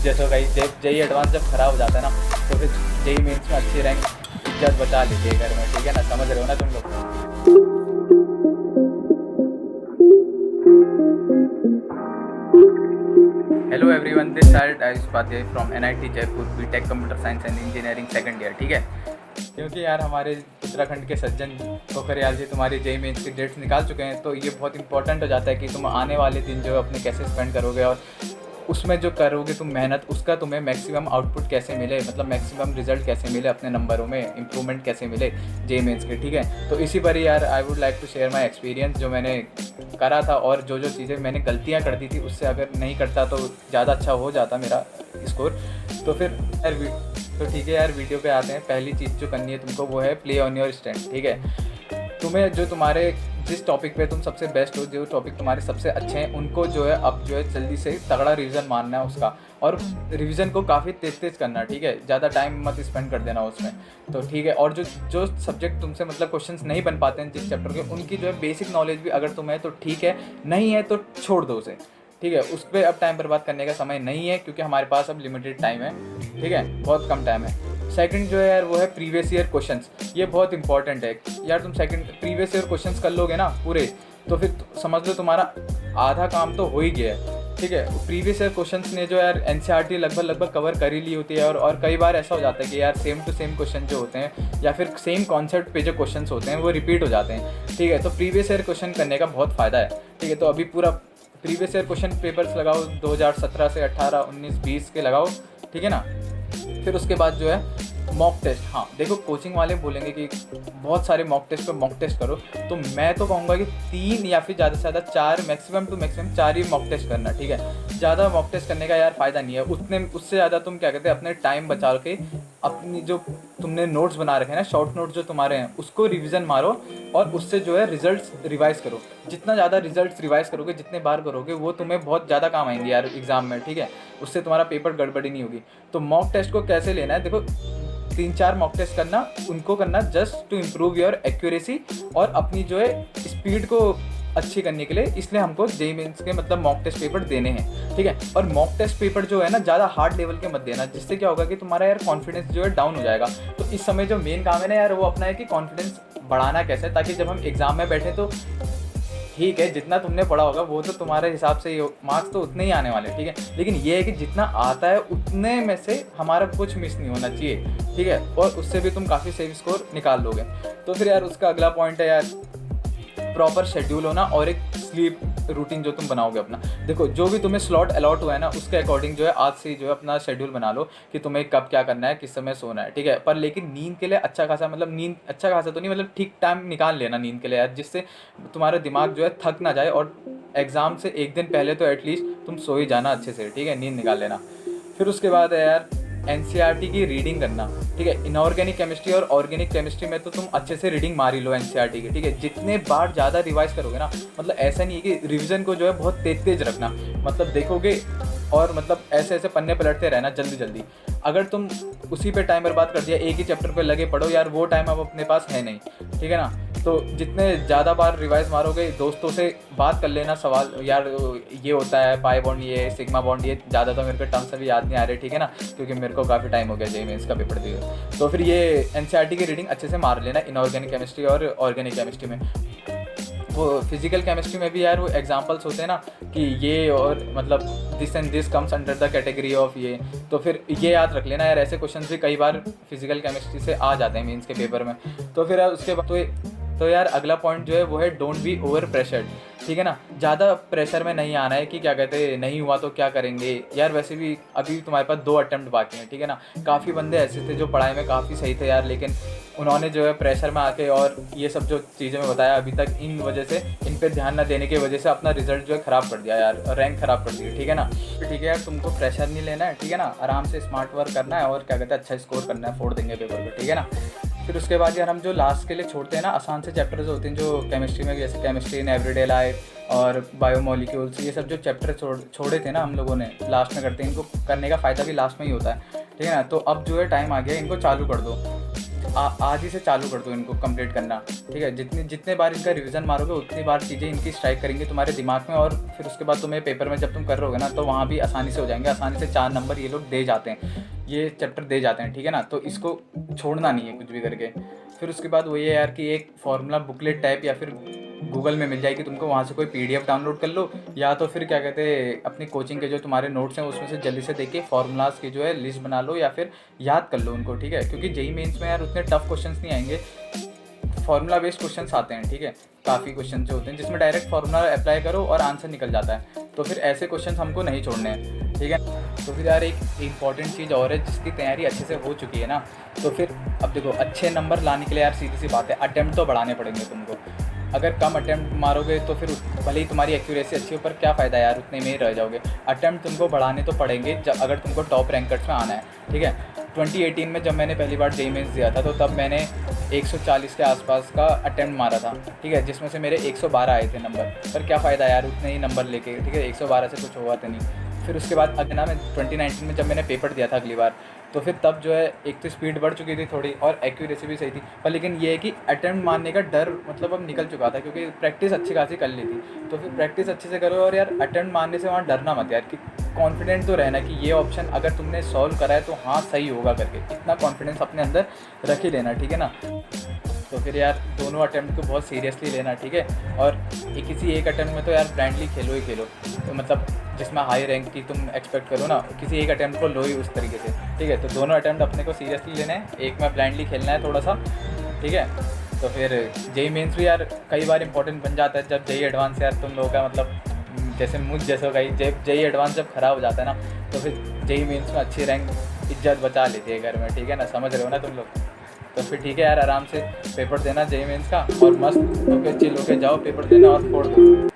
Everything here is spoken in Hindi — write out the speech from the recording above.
जैसे कहीं जेई एडवांस जब खराब हो जाता है ना, तो फिर जेई मेंस में अच्छी रैंक इज्जत बचा लेती है घर में, ठीक है ना, समझ रहे हो ना तुम लोग। Hello everyone, this side Ayush Upadhyay from NIT Jaipur, BTech computer science and engineering second year, ठीक है। क्योंकि यार हमारे उत्तराखंड के सज्जन पोखरियाल जी तुम्हारी जेई मेंस की डेट्स निकाल चुके हैं, तो ये बहुत इंपॉर्टेंट हो जाता है कि तुम आने वाले दिन जो है अपने कैसे स्पेंड करोगे, और उसमें जो करोगे तुम मेहनत, उसका तुम्हें मैक्सिमम आउटपुट कैसे मिले, मतलब मैक्सिमम रिजल्ट कैसे मिले, अपने नंबरों में इंप्रूवमेंट कैसे मिले जेई मेंस के, ठीक है। तो इसी पर ही यार I would like to share my experience जो मैंने करा था, और जो जो चीज़ें मैंने गलतियाँ कर दी थी उससे अगर नहीं करता तो ज़्यादा अच्छा हो जाता मेरा स्कोर। तो फिर यार तो ठीक है यार, वीडियो पे आते हैं। पहली चीज़ जो करनी है तुमको वो है प्ले ऑन योर स्ट्रेंथ, ठीक है। तुम्हें जो तुम्हारे जिस टॉपिक पे तुम सबसे बेस्ट हो, जो टॉपिक तुम्हारे सबसे अच्छे हैं, उनको जो है अब जो है जल्दी से तगड़ा रिवीजन मारना है उसका, और रिवीजन को काफ़ी तेज करना है, ठीक है। ज़्यादा टाइम मत स्पेंड कर देना उसमें, तो ठीक है। और जो जो सब्जेक्ट तुमसे मतलब क्वेश्चंस नहीं बन पाते हैं जिस चैप्टर के, उनकी जो है बेसिक नॉलेज भी अगर तुम्हें तो ठीक है, नहीं है तो छोड़ दो उसे, ठीक है। उस पर अब टाइम बर्बाद करने का समय नहीं है, क्योंकि हमारे पास अब लिमिटेड टाइम है, ठीक है, बहुत कम टाइम है। सेकंड जो है यार वो है प्रीवियस ईयर क्वेश्चंस। ये बहुत इंपॉर्टेंट है यार। तुम सेकंड प्रीवियस ईयर क्वेश्चंस कर लोगे ना पूरे, तो फिर समझ लो तुम्हारा आधा काम तो हो ही गया है, ठीक है। प्रीवियस ईयर क्वेश्चंस ने जो यार एनसीईआरटी लगभग कवर कर ही ली होती है, और कई बार ऐसा हो जाता है कि यार सेम टू सेम क्वेश्चन जो होते हैं, या फिर सेम कॉन्सेप्ट पे जो क्वेश्चन होते हैं वो रिपीट हो जाते हैं, ठीक है। तो प्रीवियस ईयर क्वेश्चन करने का बहुत फ़ायदा है, ठीक है। तो अभी पूरा प्रीवियस ईयर क्वेश्चन पेपर्स लगाओ 2017 से 18, 19, 20 के लगाओ, ठीक है ना। फिर उसके बाद जो है मॉक टेस्ट। हाँ देखो, कोचिंग वाले बोलेंगे कि बहुत सारे मॉक टेस्ट करो, तो मैं तो कहूँगा कि 3 या फिर ज़्यादा से ज़्यादा 4, मैक्सिमम टू मैक्सिमम 4 ही मॉक टेस्ट करना, ठीक है। ज़्यादा मॉक टेस्ट करने का यार फ़ायदा नहीं है, उतने उससे ज़्यादा तुम क्या कहते हैं अपने टाइम बचा के अपनी जो तुमने नोट्स बना रखे हैं ना, शॉर्ट नोट्स जो तुम्हारे हैं, उसको रिवीजन मारो, और उससे जो है रिजल्ट्स रिवाइज़ करो। जितना ज़्यादा रिजल्ट्स रिवाइज़ करोगे, जितने बार करोगे, वो तुम्हें बहुत ज़्यादा काम आएंगे यार एग्ज़ाम में, ठीक है। उससे तुम्हारा पेपर गड़बड़ी नहीं होगी। तो मॉक टेस्ट को कैसे लेना है, देखो 3-4 मॉक टेस्ट करना, उनको करना just to improve your accuracy और अपनी जो है स्पीड को अच्छी करने के लिए। इसलिए हमको जेईई मेंस के मतलब मॉक टेस्ट पेपर देने हैं, ठीक है। और मॉक टेस्ट पेपर जो है ना, ज़्यादा हार्ड लेवल के मत देना, जिससे क्या होगा कि तुम्हारा यार कॉन्फिडेंस जो है डाउन हो जाएगा। तो इस समय जो मेन काम है ना यार, वो अपना है कि कॉन्फिडेंस बढ़ाना कैसे, ताकि जब हम एग्ज़ाम में बैठे तो ठीक है, जितना तुमने पढ़ा होगा वो तो तुम्हारे हिसाब से मार्क्स तो उतने ही आने वाले, ठीक है। लेकिन ये है कि जितना आता है उतने में से हमारा कुछ मिस नहीं होना चाहिए, ठीक है, और उससे भी तुम काफ़ी सही स्कोर निकाल लोगे। तो फिर यार उसका अगला पॉइंट है यार प्रॉपर शेड्यूल होना, और एक स्लीप रूटीन जो तुम बनाओगे अपना। देखो जो भी तुम्हें स्लॉट अलॉट हुआ है ना, उसके अकॉर्डिंग जो है आज से जो है अपना शेड्यूल बना लो कि तुम्हें कब क्या करना है, किस समय सोना है, ठीक है। पर लेकिन नींद के लिए अच्छा खासा, मतलब नींद अच्छा खासा तो नहीं, मतलब ठीक टाइम निकाल लेना नींद के लिए यार, जिससे तुम्हारा दिमाग जो है थक ना जाए, और एग्ज़ाम से एक दिन पहले तो एटलीस्ट तुम सो ही जाना अच्छे से, ठीक है, नींद निकाल लेना। फिर उसके बाद है यार एनसीईआरटी की रीडिंग करना, ठीक है। इनऑर्गेनिक केमिस्ट्री और ऑर्गेनिक केमिस्ट्री में तो तुम अच्छे से रीडिंग मार ही लो एनसीईआरटी की, ठीक है। जितने बार ज़्यादा रिवाइज करोगे ना, मतलब ऐसा नहीं है कि रिवीजन को जो है बहुत तेज रखना, मतलब देखोगे और मतलब ऐसे पन्ने पलटते रहना जल्दी। अगर तुम उसी पे टाइम बर्बाद कर दिया, एक ही चैप्टर पे लगे पढ़ो यार, वो टाइम अब अपने पास है नहीं, ठीक है ना। तो जितने ज़्यादा बार रिवाइज मारोगे, दोस्तों से बात कर लेना, सवाल यार ये होता है पाई बॉन्ड, ये सिग्मा बॉन्ड, ये ज़्यादा तो मेरे को टर्म्स अभी याद नहीं आ रहे, ठीक है ना, क्योंकि मेरे को काफ़ी टाइम हो गया जेईई मेंस का पेपर दिए। तो फिर ये एनसीईआरटी की रीडिंग अच्छे से मार लेना इनऑर्गेनिक केमिस्ट्री और ऑर्गेनिक केमिस्ट्री में। वो फिजिकल केमिस्ट्री में भी यार वो एग्जांपल्स होते हैं ना कि ये, और मतलब this and this comes under the category of ये, तो फिर ये याद रख लेना यार। ऐसे क्वेश्चन भी कई बार फिजिकल केमिस्ट्री से आ जाते हैं मेंस के पेपर में। तो फिर यार उसके बाद तो यार अगला पॉइंट जो है वो है डोंट बी ओवर प्रेशर्ड, ठीक है ना। ज़्यादा प्रेशर में नहीं आना है कि क्या कहते हैं नहीं हुआ तो क्या करेंगे यार। वैसे भी अभी तुम्हारे पास 2 अटेम्प्ट बाकी हैं, ठीक है ना। काफ़ी बंदे ऐसे थे जो पढ़ाई में काफ़ी सही थे यार, लेकिन उन्होंने जो है प्रेशर में आके और ये सब जो चीज़ें मैं बताया अभी तक, इन वजह से, इन पे ध्यान न देने की वजह से अपना रिजल्ट जो है ख़राब कर दिया यार, रैंक ख़राब कर दी, ठीक है ना। ठीक है यार, तुमको प्रेशर नहीं लेना है, ठीक है ना। आराम से स्मार्ट वर्क करना है, और क्या कहते हैं अच्छा स्कोर करना है, फोड़ देंगे पेपर पर, ठीक है ना। फिर उसके बाद यार हम जो लास्ट के लिए छोड़ते हैं ना, आसान से चैप्टर्स होते हैं जो केमिस्ट्री में, जैसे केमिस्ट्री इन एवरीडे लाइफ और बायोमोलिक्यूल्स, ये सब जो चैप्टर छोड़े थे ना हम लोगों ने, लास्ट में करते हैं। इनको करने का फ़ायदा भी लास्ट में ही होता है, ठीक है ना। तो अब जो है टाइम आ गया, इनको चालू कर दो। आज ही से चालू कर दो इनको कंप्लीट करना, ठीक है। जितने बार इनका रिवीजन मारोगे उतनी बार चीज़ें इनकी स्ट्राइक करेंगे तुम्हारे दिमाग में, और फिर उसके बाद तुम्हें पेपर में जब तुम कर रहोगे ना तो वहाँ भी आसानी से हो जाएंगे। आसानी से 4 नंबर ये लोग दे जाते हैं, ये चैप्टर दे जाते हैं, ठीक है ना। तो इसको छोड़ना नहीं है कुछ भी करके। फिर उसके बाद वही है यार कि एक फॉर्मूला बुकलेट टाइप या फिर गूगल में मिल जाएगी तुमको, वहाँ से कोई PDF डाउनलोड कर लो, या तो फिर क्या कहते हैं अपनी कोचिंग के जो तुम्हारे नोट्स हैं उसमें से जल्दी से देख के फॉर्मूलाज की जो है लिस्ट बना लो, या फिर याद कर लो उनको, ठीक है। क्योंकि जेईई मेंस में यार उतने टफ क्वेश्चंस नहीं आएंगे, फार्मूला बेस्ड क्वेश्चंस आते हैं, ठीक है। काफ़ी क्वेश्चन जो होते हैं जिसमें डायरेक्ट फार्मूला अप्लाई करो और आंसर निकल जाता है, तो फिर ऐसे क्वेश्चन हमको नहीं छोड़ने हैं, ठीक है। तो फिर यार एक इंपॉर्टेंट चीज़ और है जिसकी तैयारी अच्छे से हो चुकी है ना, तो फिर अब देखो अच्छे नंबर लाने के लिए यार सीधी सी बात है, अटेम्प्ट तो बढ़ाने पड़ेंगे तुमको। अगर कम अटेम्प्ट मारोगे तो फिर भले ही तुम्हारी एक्यूरेसी अच्छी हो पर क्या फ़ायदा यार, उतने में ही रह जाओगे। अटेम्प्ट तुमको बढ़ाने तो पड़ेंगे जब अगर तुमको टॉप रैंकर्स में आना है, ठीक है। 2018 में जब मैंने पहली बार जेईई मेंस दिया था तो तब मैंने 140 के आसपास का अटेम्प्ट मारा था, ठीक है, जिसमें से मेरे 112 आए थे नंबर। पर क्या फ़ायदा यार उतने ही नंबर लेके, ठीक है, 112 से कुछ हुआ तो नहीं। फिर उसके बाद अगना में 2019 में जब मैंने पेपर दिया था अगली बार, तो फिर तब जो है एक तो स्पीड बढ़ चुकी थी थोड़ी और एक्यूरेसी भी सही थी, पर लेकिन ये है कि अटेम्प्ट मारने का डर मतलब अब निकल चुका था, क्योंकि प्रैक्टिस अच्छी खासी कर ली थी। तो फिर प्रैक्टिस अच्छे से करो और यार अटेम्प्ट मारने से वहाँ डरना मत यार, कि कॉन्फिडेंट तो रहना कि ये ऑप्शन अगर तुमने सॉल्व करा है तो हाँ सही होगा करके, इतना कॉन्फिडेंस अपने अंदर रख ही लेना, ठीक है ना। तो फिर यार दोनों अटेम्प्ट को बहुत सीरियसली लेना, ठीक है। और किसी एक अटेम्प्ट में तो यार ब्लाइंडली खेलो ही खेलो, तो मतलब जिसमें हाई रैंक की तुम एक्सपेक्ट करो ना, किसी एक अटेम्प्ट को लो ही उस तरीके से, ठीक है। तो दोनों अटेम्प्ट अपने को सीरियसली लेना है, एक में ब्लाइंडली खेलना है थोड़ा सा, ठीक है। तो फिर जेईई मेंस भी यार कई बार इंपॉर्टेंट बन जाता है जब जेईई एडवांस यार तुम लोगों का मतलब जैसे मुझ जैसे का ही जेईई एडवांस जब ख़राब हो जाता है ना, तो फिर जेईई मेंस में अच्छी रैंक इज्जत बचा लेती है घर में, ठीक है ना, समझ रहे हो ना तुम लोग। तो फिर ठीक है यार, आराम से पेपर देना जेईई मेंस का और मस्त होकर चिल होकर जाओ पेपर देना और फोड़ दो।